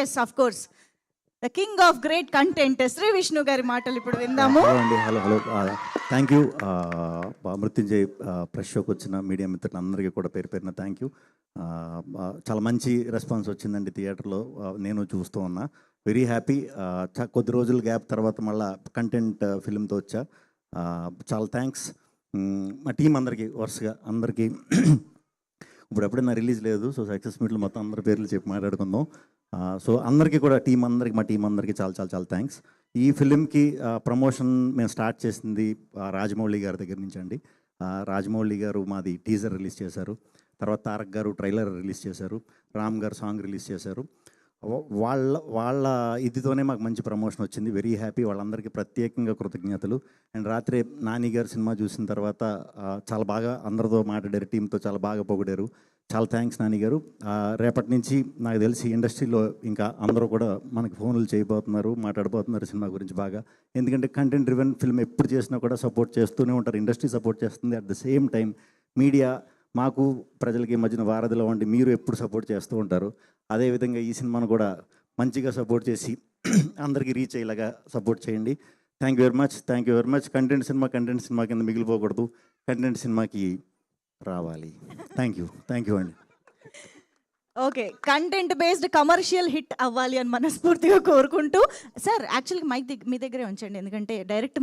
Yes of course the king of great content Shri Vishnu గారి మాటలు ఇప్పుడు విందాము. హలో అండి, hello thank you. Mrityunjay press షోకి వచ్చిన మీడియా మిత్రులందరికీ కూడా పేరు పేరున థ్యాంక్ యూ. చాలా మంచి రెస్పాన్స్ వచ్చిందండి థియేటర్లో, నేను చూస్తూ ఉన్నా. Very happy. కొద్ది రోజుల గ్యాప్ తర్వాత మళ్ళీ కంటెంట్ ఫిల్మ్తో వచ్చా. చాలా థ్యాంక్స్ మా టీం అందరికీ, వరుసగా అందరికీ. ఇప్పుడు ఎప్పుడైనా రిలీజ్ లేదు, సో సక్సెస్ మీట్లు మొత్తం అందరి పేర్లు చెప్పి మాట్లాడుకుందాం. సో అందరికీ కూడా మా టీం అందరికీ చాలా చాలా చాలా థ్యాంక్స్. ఈ ఫిలింకి ప్రమోషన్ మేము స్టార్ట్ చేసింది రాజమౌళి గారి దగ్గర నుంచి అండి. రాజమౌళి గారు మాది టీజర్ రిలీజ్ చేశారు, తర్వాత తారక్ గారు ట్రైలర్ రిలీజ్ చేశారు, రామ్ గారు సాంగ్ రిలీజ్ చేశారు. వాళ్ళ ఇదితోనే మాకు మంచి ప్రమోషన్ వచ్చింది. Very happy. వాళ్ళందరికీ ప్రత్యేకంగా కృతజ్ఞతలు. అండ్ రాత్రి నాని గారు సినిమా చూసిన తర్వాత చాలా బాగా అందరితో మాట్లాడారు, టీంతో చాలా బాగా పొగిడారు. చాలా థ్యాంక్స్ నాని గారు. రేపటి నుంచి నాకు తెలిసి ఇండస్ట్రీలో ఇంకా అందరూ కూడా మనకి ఫోన్లు చేయబోతున్నారు, మాట్లాడబోతున్నారు సినిమా గురించి బాగా. ఎందుకంటే కంటెంట్ డ్రివెన్ ఫిల్మ్ ఎప్పుడు చేసినా కూడా సపోర్ట్ చేస్తూనే ఉంటారు, ఇండస్ట్రీ సపోర్ట్ చేస్తుంది. At the same time media మాకు ప్రజలకి మధ్యన వారధిలో ఉండి మీరు ఎప్పుడు సపోర్ట్ చేస్తూ ఉంటారు. అదేవిధంగా ఈ సినిమాను కూడా మంచిగా సపోర్ట్ చేసి అందరికీ రీచ్ అయ్యేలాగా సపోర్ట్ చేయండి. Thank you very much. Content cinema కింద మిగిలిపోకూడదు, కంటెంట్ సినిమాకి రావాలి. థ్యాంక్ యూ అండి. Okay, content based commercial hit అవ్వాలి అని మనస్ఫూర్తిగా కోరుకుంటూ, సార్ యాక్చువల్గా మైక్ మీ దగ్గరే ఉంచండి, ఎందుకంటే డైరెక్ట్